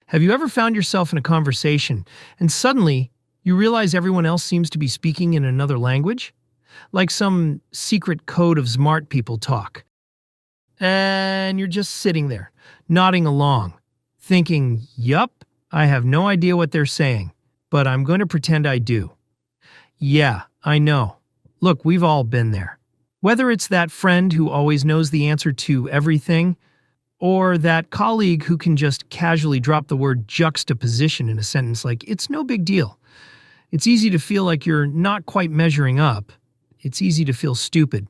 Have you ever found yourself in a conversation and suddenly you realize everyone else seems to be speaking in another language? Like some secret code of smart people talk. And you're just sitting there, nodding along, thinking, yup, I have no idea what they're saying, but I'm going to pretend I do. Yeah, I know. Look, we've all been there. Whether it's that friend who always knows the answer to everything, or that colleague who can just casually drop the word juxtaposition in a sentence like, it's no big deal. It's easy to feel like you're not quite measuring up. It's easy to feel stupid.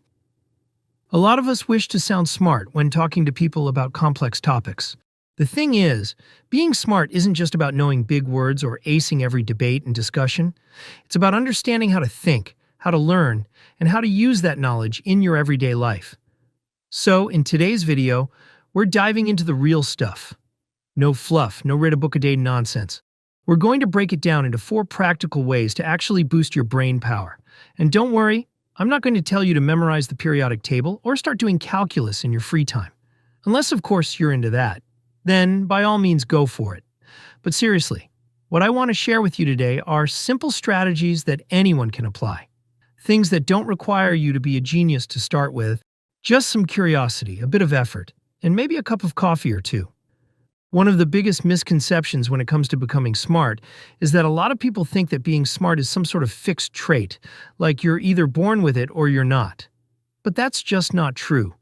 A lot of us wish to sound smart when talking to people about complex topics. The thing is, being smart isn't just about knowing big words or acing every debate and discussion. It's about understanding how to think, how to learn, and how to use that knowledge in your everyday life. So, in today's video, we're diving into the real stuff. No fluff, no read a book a day nonsense. We're going to break it down into 4 practical ways to actually boost your brain power. And don't worry, I'm not going to tell you to memorize the periodic table or start doing calculus in your free time. Unless, of course, you're into that. Then, by all means, go for it. But seriously, what I want to share with you today are simple strategies that anyone can apply. Things that don't require you to be a genius to start with, just some curiosity, a bit of effort, and maybe a cup of coffee or two. One of the biggest misconceptions when it comes to becoming smart is that a lot of people think that being smart is some sort of fixed trait, like you're either born with it or you're not. But that's just not true.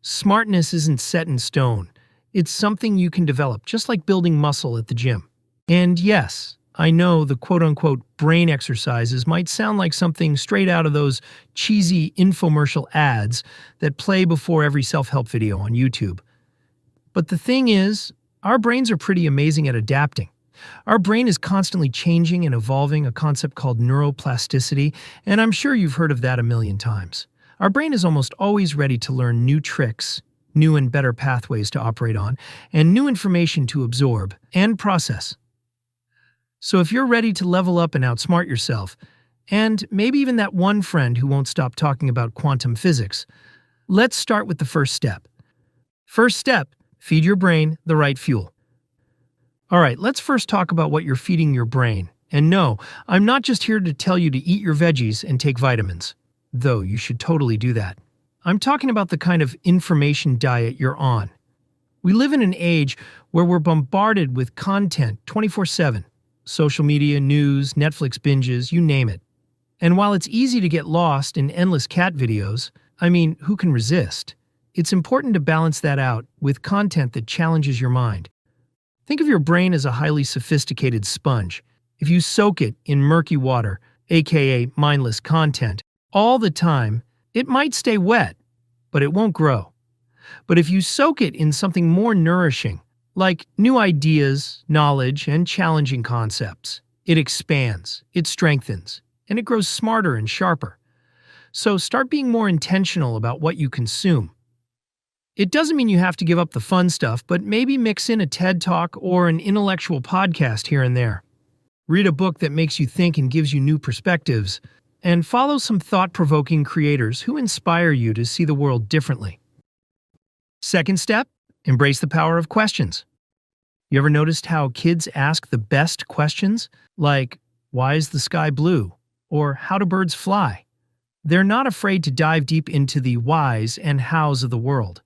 Smartness isn't set in stone. It's something you can develop, just like building muscle at the gym. And yes, I know the quote-unquote brain exercises might sound like something straight out of those cheesy infomercial ads that play before every self-help video on YouTube. But the thing is, our brains are pretty amazing at adapting. Our brain is constantly changing and evolving, a concept called neuroplasticity, and I'm sure you've heard of that a million times. Our brain is almost always ready to learn new tricks, new and better pathways to operate on, and new information to absorb and process. So if you're ready to level up and outsmart yourself, and maybe even that one friend who won't stop talking about quantum physics, let's start with the first step. First step, feed your brain the right fuel. All right, let's first talk about what you're feeding your brain. And no, I'm not just here to tell you to eat your veggies and take vitamins, though you should totally do that. I'm talking about the kind of information diet you're on. We live in an age where we're bombarded with content 24/7. Social media, news, Netflix binges, you name it. And while it's easy to get lost in endless cat videos, I mean, who can resist? It's important to balance that out with content that challenges your mind. Think of your brain as a highly sophisticated sponge. If you soak it in murky water, aka mindless content, all the time, it might stay wet, but it won't grow. But if you soak it in something more nourishing, like new ideas, knowledge, and challenging concepts, it expands, it strengthens, and it grows smarter and sharper. So start being more intentional about what you consume. It doesn't mean you have to give up the fun stuff, but maybe mix in a TED Talk or an intellectual podcast here and there. Read a book that makes you think and gives you new perspectives, and follow some thought-provoking creators who inspire you to see the world differently. Second step, embrace the power of questions. You ever noticed how kids ask the best questions? Like, why is the sky blue? Or how do birds fly? They're not afraid to dive deep into the whys and hows of the world.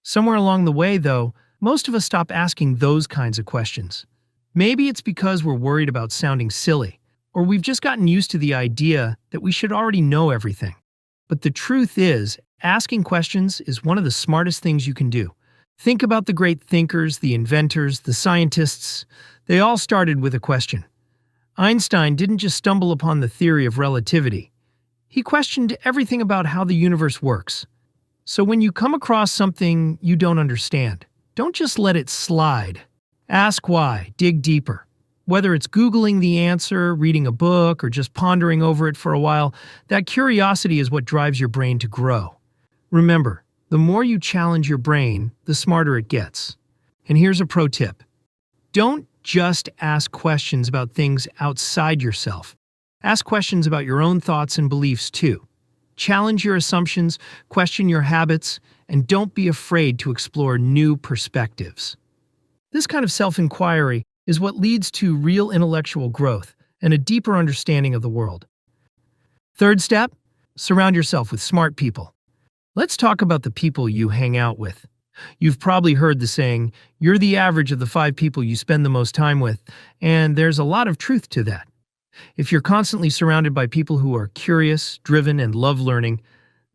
Somewhere along the way, though, most of us stop asking those kinds of questions. Maybe it's because we're worried about sounding silly, or we've just gotten used to the idea that we should already know everything. But the truth is, asking questions is one of the smartest things you can do. Think about the great thinkers, the inventors, the scientists. They all started with a question. Einstein didn't just stumble upon the theory of relativity. He questioned everything about how the universe works. So when you come across something you don't understand, don't just let it slide. Ask why, dig deeper. Whether it's Googling the answer, reading a book, or just pondering over it for a while, that curiosity is what drives your brain to grow. Remember, the more you challenge your brain, the smarter it gets. And here's a pro tip. Don't just ask questions about things outside yourself. Ask questions about your own thoughts and beliefs too. Challenge your assumptions, question your habits, and don't be afraid to explore new perspectives. This kind of self-inquiry is what leads to real intellectual growth and a deeper understanding of the world. Third step, surround yourself with smart people. Let's talk about the people you hang out with. You've probably heard the saying, you're the average of the 5 people you spend the most time with, and there's a lot of truth to that. If you're constantly surrounded by people who are curious, driven, and love learning,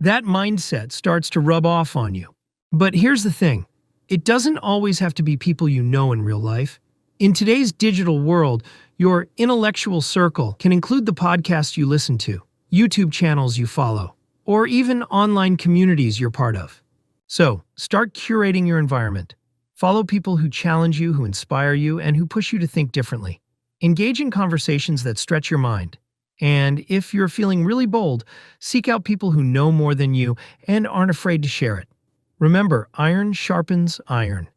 that mindset starts to rub off on you. But here's the thing. It doesn't always have to be people you know in real life. In today's digital world, your intellectual circle can include the podcasts you listen to, YouTube channels you follow, or even online communities you're part of. So, start curating your environment. Follow people who challenge you, who inspire you, and who push you to think differently. Engage in conversations that stretch your mind. And if you're feeling really bold, seek out people who know more than you and aren't afraid to share it. Remember, iron sharpens iron.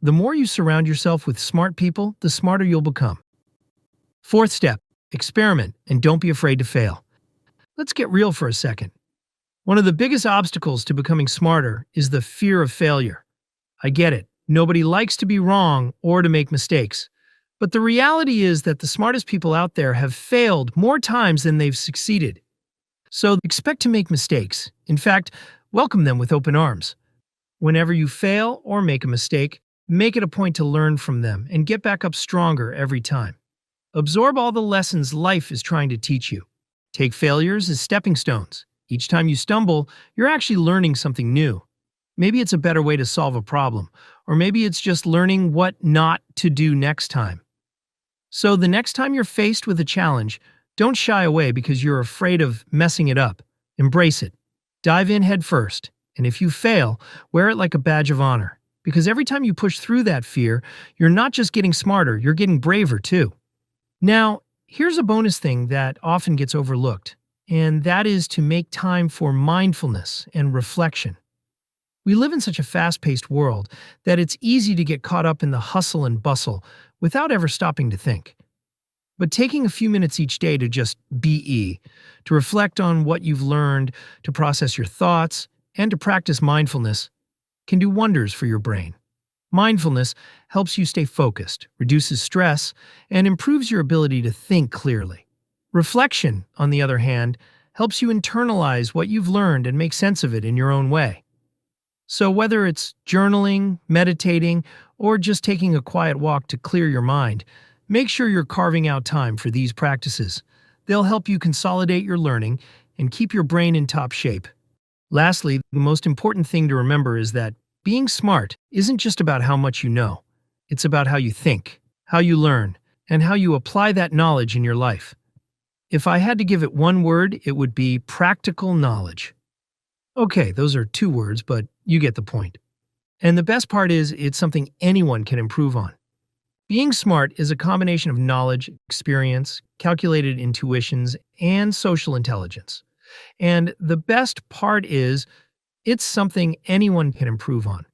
The more you surround yourself with smart people, the smarter you'll become. Fourth step, experiment and don't be afraid to fail. Let's get real for a second. One of the biggest obstacles to becoming smarter is the fear of failure. I get it. Nobody likes to be wrong or to make mistakes. But the reality is that the smartest people out there have failed more times than they've succeeded. So expect to make mistakes. In fact, welcome them with open arms. Whenever you fail or make a mistake, make it a point to learn from them and get back up stronger every time. Absorb all the lessons life is trying to teach you. Take failures as stepping stones. Each time you stumble, you're actually learning something new. Maybe it's a better way to solve a problem, or maybe it's just learning what not to do next time. So the next time you're faced with a challenge, don't shy away because you're afraid of messing it up. Embrace it. Dive in head first. And if you fail, wear it like a badge of honor. Because every time you push through that fear, you're not just getting smarter, you're getting braver too. Now, here's a bonus thing that often gets overlooked, and that is to make time for mindfulness and reflection. We live in such a fast-paced world that it's easy to get caught up in the hustle and bustle without ever stopping to think. But taking a few minutes each day to just be, to reflect on what you've learned, to process your thoughts, and to practice mindfulness can do wonders for your brain. Mindfulness helps you stay focused, reduces stress, and improves your ability to think clearly. Reflection, on the other hand, helps you internalize what you've learned and make sense of it in your own way. So whether it's journaling, meditating, or just taking a quiet walk to clear your mind, make sure you're carving out time for these practices. They'll help you consolidate your learning and keep your brain in top shape. Lastly, the most important thing to remember is that being smart isn't just about how much you know. It's about how you think, how you learn, and how you apply that knowledge in your life. If I had to give it one word, it would be practical knowledge. Okay, those are 2 words, but you get the point. And the best part is, it's something anyone can improve on. Being smart is a combination of knowledge, experience, calculated intuitions, and social intelligence. And the best part is, it's something anyone can improve on.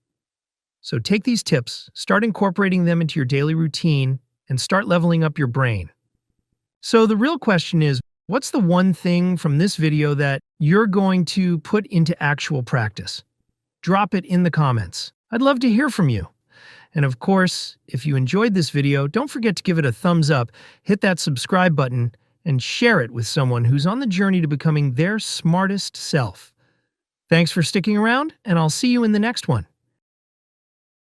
So take these tips, start incorporating them into your daily routine, and start leveling up your brain. So the real question is, what's the one thing from this video that you're going to put into actual practice? Drop it in the comments. I'd love to hear from you. And of course, if you enjoyed this video, don't forget to give it a thumbs up, hit that subscribe button, and share it with someone who's on the journey to becoming their smartest self. Thanks for sticking around, and I'll see you in the next one.